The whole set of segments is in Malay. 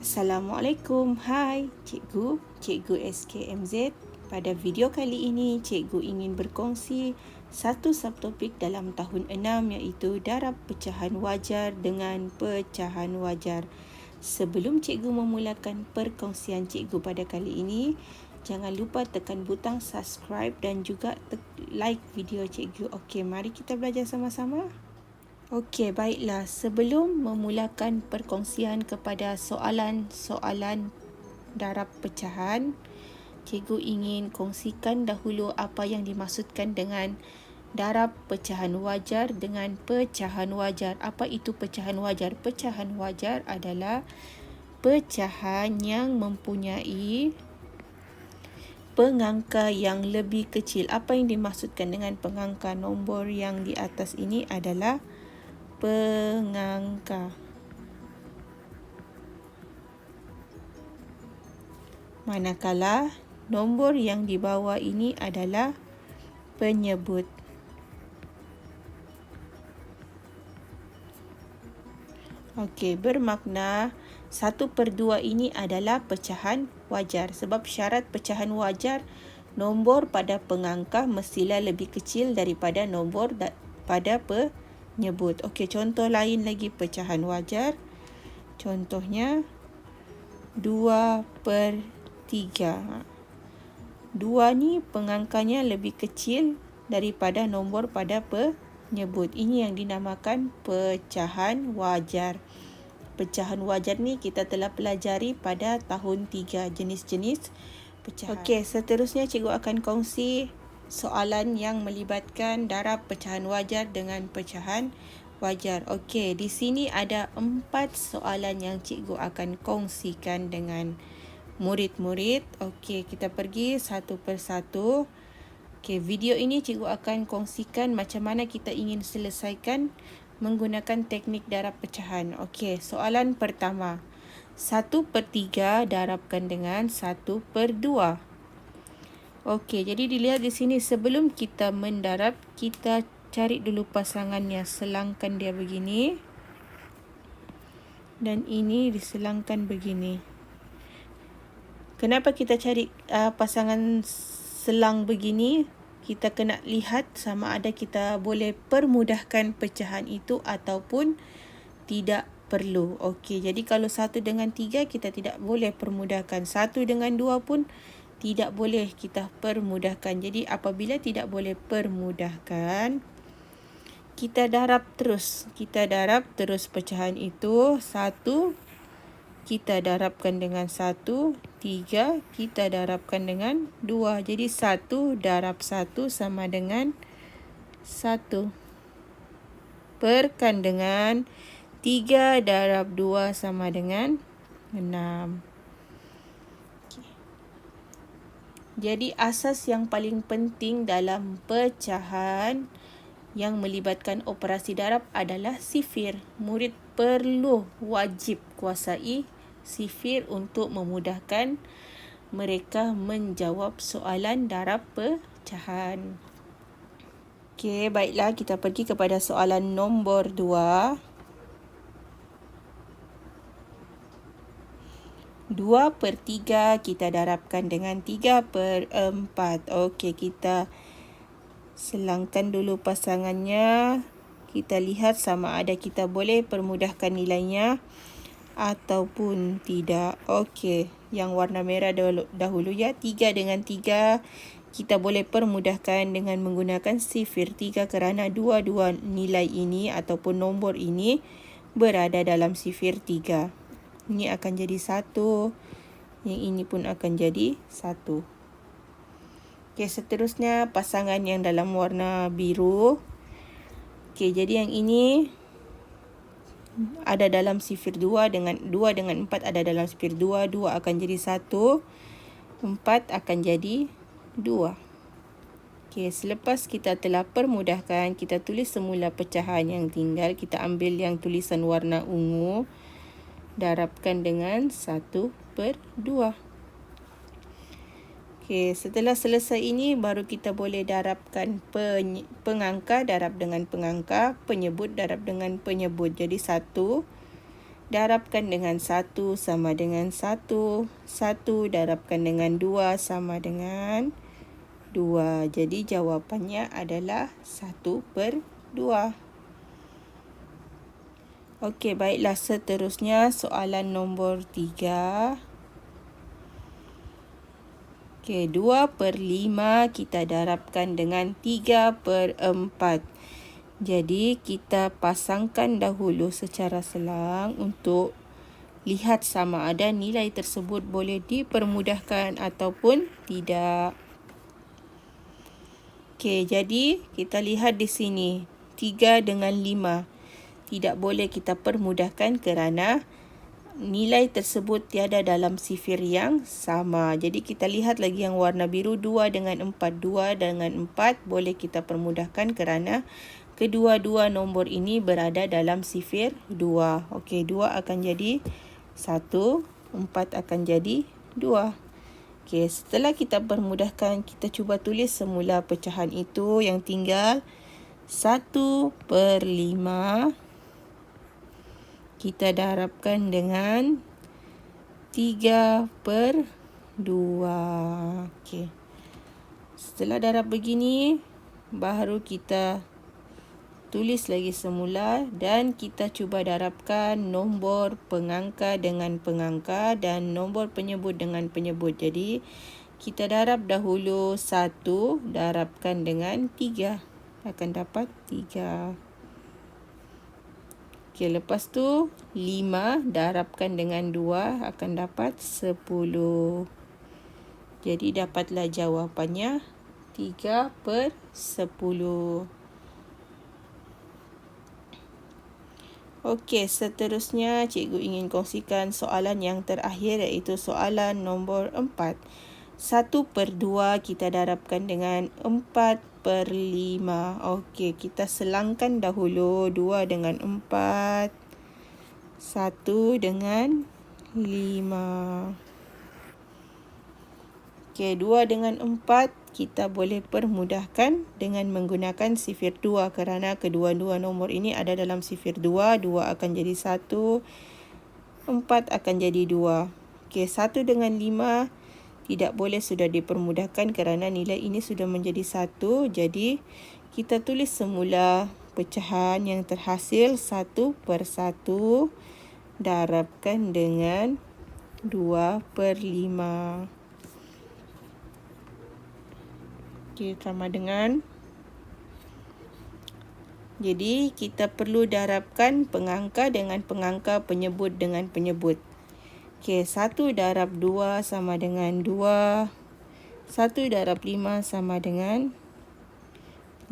Assalamualaikum, hai Cikgu SKMZ. Pada video kali ini, Cikgu ingin berkongsi satu subtopik dalam tahun 6 iaitu darab pecahan wajar dengan pecahan wajar. Sebelum Cikgu memulakan perkongsian Cikgu pada kali ini, jangan lupa tekan butang subscribe dan juga like video Cikgu. Okey, mari kita belajar sama-sama. Okey, baiklah. Sebelum memulakan perkongsian kepada soalan-soalan darab pecahan, Cikgu ingin kongsikan dahulu apa yang dimaksudkan dengan darab pecahan wajar dengan pecahan wajar. Apa itu pecahan wajar? Pecahan wajar adalah pecahan yang mempunyai pengangka yang lebih kecil. Apa yang dimaksudkan dengan pengangka? Nombor yang di atas ini adalah pengangka. Manakala nombor yang di bawah ini adalah penyebut. Okey, bermakna 1/2 ini adalah pecahan wajar. Sebab syarat pecahan wajar, nombor pada pengangka mestilah lebih kecil daripada nombor pada penyebut. Okey, contoh lain lagi pecahan wajar. Contohnya 2/3. 2 ni pengangkanya lebih kecil daripada nombor pada penyebut. Ini yang dinamakan pecahan wajar. Pecahan wajar ni kita telah pelajari pada tahun 3, jenis-jenis pecahan. Okey, seterusnya Cikgu akan kongsi soalan yang melibatkan darab pecahan wajar dengan pecahan wajar. Okey, di sini ada 4 soalan yang Cikgu akan kongsikan dengan murid-murid. Okey, kita pergi satu persatu. Okey, video ini Cikgu akan kongsikan macam mana kita ingin selesaikan menggunakan teknik darab pecahan. Okey, soalan pertama. 1/3 darabkan dengan 1/2. Okey, jadi dilihat di sini sebelum kita mendarab, kita cari dulu pasangannya. Selangkan dia begini. Dan ini diselangkan begini. Kenapa kita cari pasangan selang begini? Kita kena lihat sama ada kita boleh permudahkan pecahan itu ataupun tidak perlu. Okey, jadi kalau 1 dengan 3 kita tidak boleh permudahkan. 1 dengan 2 pun tidak boleh kita permudahkan. Jadi apabila tidak boleh permudahkan, kita darab terus. Kita darab terus pecahan itu. 1 kita darabkan dengan 1, 3 kita darabkan dengan 2. Jadi 1 darab 1 sama dengan 1. Perkan dengan 3 darab 2 sama dengan 6. Jadi asas yang paling penting dalam pecahan yang melibatkan operasi darab adalah sifir. Murid perlu wajib kuasai sifir untuk memudahkan mereka menjawab soalan darab pecahan. Okey, baiklah kita pergi kepada soalan nombor 2. 2/3 kita darabkan dengan 3/4. Okey, kita selangkan dulu pasangannya. Kita lihat sama ada kita boleh permudahkan nilainya ataupun tidak. Okey, yang warna merah dahulu ya. 3 dengan 3 kita boleh permudahkan dengan menggunakan sifir 3 kerana dua-dua nilai ini ataupun nombor ini berada dalam sifir 3. Ini akan jadi 1. Yang ini pun akan jadi 1. Okey, seterusnya pasangan yang dalam warna biru. Okey, jadi yang ini ada dalam sifir 2 dengan 4 ada dalam sifir 2. 2 akan jadi 1. 4 akan jadi 2. Okey, selepas kita telah permudahkan, kita tulis semula pecahan yang tinggal. Kita ambil yang tulisan warna ungu. Darabkan dengan 1/2. Okey, setelah selesai ini baru kita boleh darabkan pengangka darab dengan pengangka, penyebut darab dengan penyebut. Jadi 1 darabkan dengan 1 sama dengan 1. 1 darabkan dengan 2 sama dengan 2. Jadi jawapannya adalah 1/2. Okey, baiklah, seterusnya soalan nombor 3. Okey, 2/5 kita darabkan dengan 3/4. Jadi kita pasangkan dahulu secara selang untuk lihat sama ada nilai tersebut boleh dipermudahkan ataupun tidak. Okey, jadi kita lihat di sini 3 dengan 5. Tidak boleh kita permudahkan kerana nilai tersebut tiada dalam sifir yang sama. Jadi kita lihat lagi yang warna biru, 2 dengan 4. 2 dengan 4 boleh kita permudahkan kerana kedua-dua nombor ini berada dalam sifir 2. Okey, 2 akan jadi 1, 4 akan jadi 2. Okey, setelah kita permudahkan, kita cuba tulis semula pecahan itu yang tinggal 1/5. Kita darabkan dengan 3/2. Okey. Setelah darab begini, baru kita tulis lagi semula dan kita cuba darabkan nombor pengangka dengan pengangka dan nombor penyebut dengan penyebut. Jadi, kita darab dahulu 1 darabkan dengan 3. Akan dapat 3. Okey, lepas tu 5 darabkan dengan 2 akan dapat 10. Jadi dapatlah jawapannya 3/10. Okey, seterusnya cikgu ingin kongsikan soalan yang terakhir iaitu soalan nombor 4. 1/2 kita darabkan dengan 4/5. Okey, kita selangkan dahulu 2 dengan 4, 1 dengan 5. Okey, 2 dengan 4 kita boleh permudahkan dengan menggunakan sifir 2 kerana kedua-dua nombor ini ada dalam sifir 2. 2 akan jadi 1, 4 akan jadi 2. Okey, 1 dengan 5 tidak boleh sudah dipermudahkan kerana nilai ini sudah menjadi 1. Jadi, kita tulis semula pecahan yang terhasil 1/1 darabkan dengan 2/5. Okey, sama dengan. Jadi, kita perlu darabkan pengangka dengan pengangka, penyebut dengan penyebut. Okey, 1 darab 2 sama dengan 2. 1 darab 5 sama dengan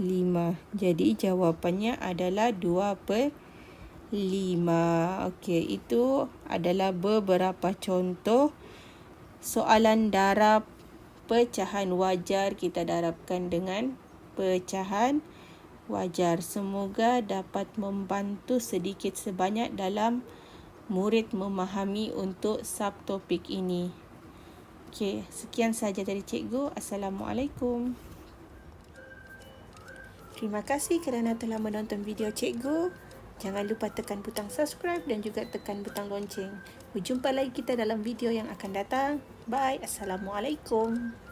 5. Jadi, jawapannya adalah 2/5. Okey, itu adalah beberapa contoh soalan darab pecahan wajar kita darabkan dengan pecahan wajar. Semoga dapat membantu sedikit sebanyak dalam murid memahami untuk subtopik ini. Okey, sekian sahaja dari cikgu. Assalamualaikum. Terima kasih kerana telah menonton video cikgu. Jangan lupa tekan butang subscribe dan juga tekan butang lonceng. Berjumpa lagi kita dalam video yang akan datang. Bye. Assalamualaikum.